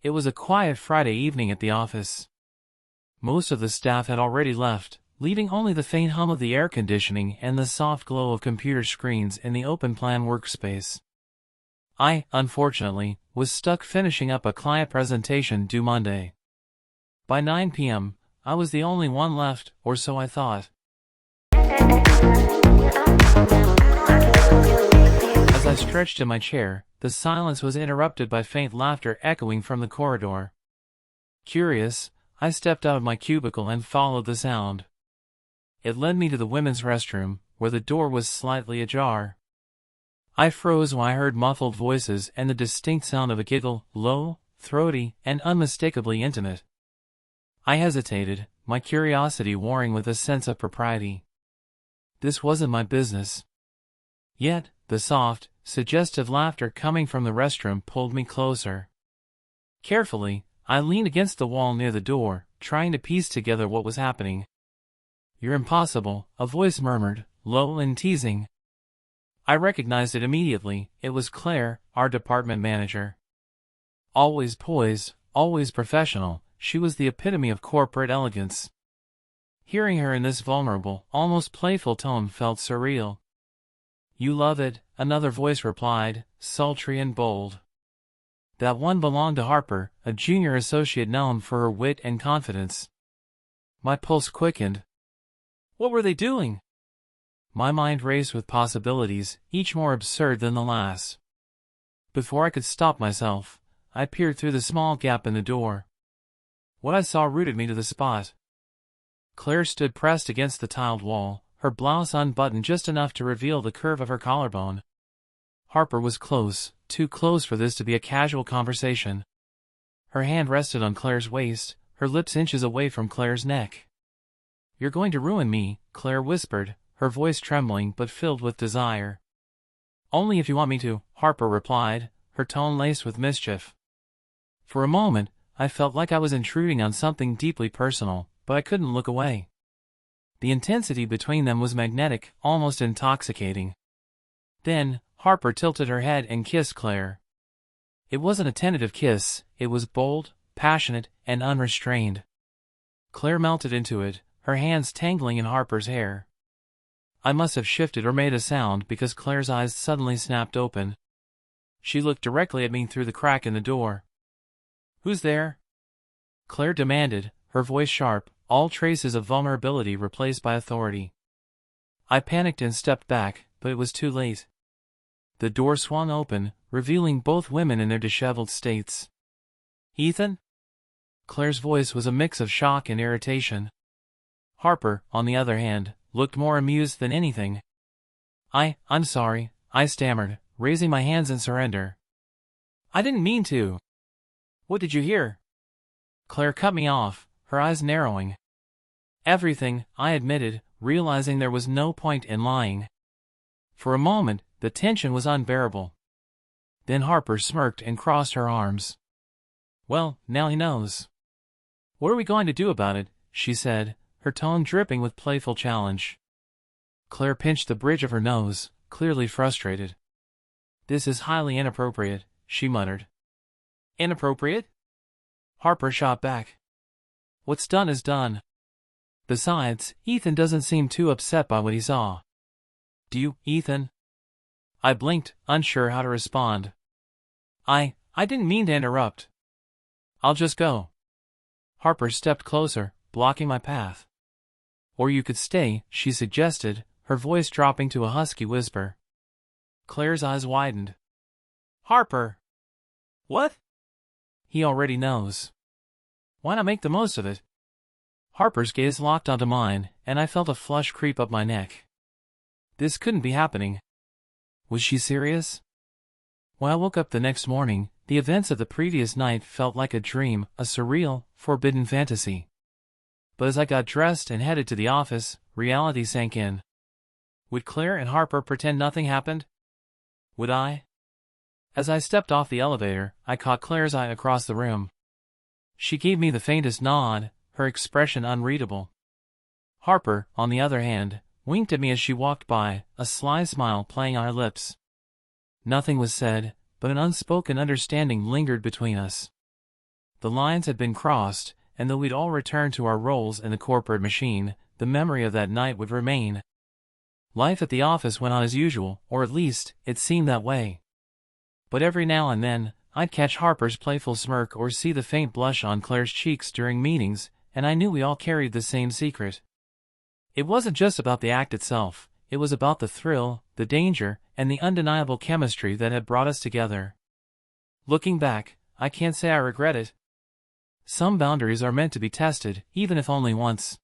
It was a quiet Friday evening at the office. Most of the staff had already left, leaving only the faint hum of the air conditioning and the soft glow of computer screens in the open-plan workspace. I, unfortunately, was stuck finishing up a client presentation due Monday. By 9 p.m., I was the only one left, or so I thought. As I stretched in my chair, the silence was interrupted by faint laughter echoing from the corridor. Curious, I stepped out of my cubicle and followed the sound. It led me to the women's restroom, where the door was slightly ajar. I froze when I heard muffled voices and the distinct sound of a giggle, low, throaty, and unmistakably intimate. I hesitated, my curiosity warring with a sense of propriety. This wasn't my business. Yet, the soft, suggestive laughter coming from the restroom pulled me closer. Carefully, I leaned against the wall near the door, trying to piece together what was happening. "You're impossible," a voice murmured, low and teasing. I recognized it immediately. It was Claire, our department manager. Always poised, always professional, she was the epitome of corporate elegance. Hearing her in this vulnerable, almost playful tone felt surreal. "You love it," another voice replied, sultry and bold. That one belonged to Harper, a junior associate known for her wit and confidence. My pulse quickened. What were they doing? My mind raced with possibilities, each more absurd than the last. Before I could stop myself, I peered through the small gap in the door. What I saw rooted me to the spot. Claire stood pressed against the tiled wall, her blouse unbuttoned just enough to reveal the curve of her collarbone. Harper was close, too close for this to be a casual conversation. Her hand rested on Claire's waist, her lips inches away from Claire's neck. "You're going to ruin me," Claire whispered, her voice trembling but filled with desire. "Only if you want me to," Harper replied, her tone laced with mischief. For a moment, I felt like I was intruding on something deeply personal, but I couldn't look away. The intensity between them was magnetic, almost intoxicating. Then, Harper tilted her head and kissed Claire. It wasn't a tentative kiss, it was bold, passionate, and unrestrained. Claire melted into it, her hands tangling in Harper's hair. I must have shifted or made a sound because Claire's eyes suddenly snapped open. She looked directly at me through the crack in the door. "Who's there?" Claire demanded, her voice sharp, all traces of vulnerability replaced by authority. I panicked and stepped back, but it was too late. The door swung open, revealing both women in their disheveled states. "Ethan?" Claire's voice was a mix of shock and irritation. Harper, on the other hand, looked more amused than anything. I'm sorry," I stammered, raising my hands in surrender. "I didn't mean to." "What did you hear?" Claire cut me off, her eyes narrowing. "Everything," I admitted, realizing there was no point in lying. For a moment, the tension was unbearable. Then Harper smirked and crossed her arms. "Well, now he knows." "What are we going to do about it?" she said, her tone dripping with playful challenge. Claire pinched the bridge of her nose, clearly frustrated. "This is highly inappropriate," she muttered. "Inappropriate?" Harper shot back. "What's done is done. Besides, Ethan doesn't seem too upset by what he saw." "Do you, Ethan?" I blinked, unsure how to respond. I didn't mean to interrupt." "I'll just go." Harper stepped closer, blocking my path. "Or you could stay," she suggested, her voice dropping to a husky whisper. Claire's eyes widened. "Harper!" "What?" "He already knows. Why not make the most of it?" Harper's gaze locked onto mine, and I felt a flush creep up my neck. This couldn't be happening. Was she serious? When I woke up the next morning, the events of the previous night felt like a dream, a surreal, forbidden fantasy. But as I got dressed and headed to the office, reality sank in. Would Claire and Harper pretend nothing happened? Would I? As I stepped off the elevator, I caught Claire's eye across the room. She gave me the faintest nod, her expression unreadable. Harper, on the other hand, winked at me as she walked by, a sly smile playing on her lips. Nothing was said, but an unspoken understanding lingered between us. The lines had been crossed, and though we'd all returned to our roles in the corporate machine, the memory of that night would remain. Life at the office went on as usual, or at least, it seemed that way. But every now and then, I'd catch Harper's playful smirk or see the faint blush on Claire's cheeks during meetings, and I knew we all carried the same secret. It wasn't just about the act itself, it was about the thrill, the danger, and the undeniable chemistry that had brought us together. Looking back, I can't say I regret it. Some boundaries are meant to be tested, even if only once.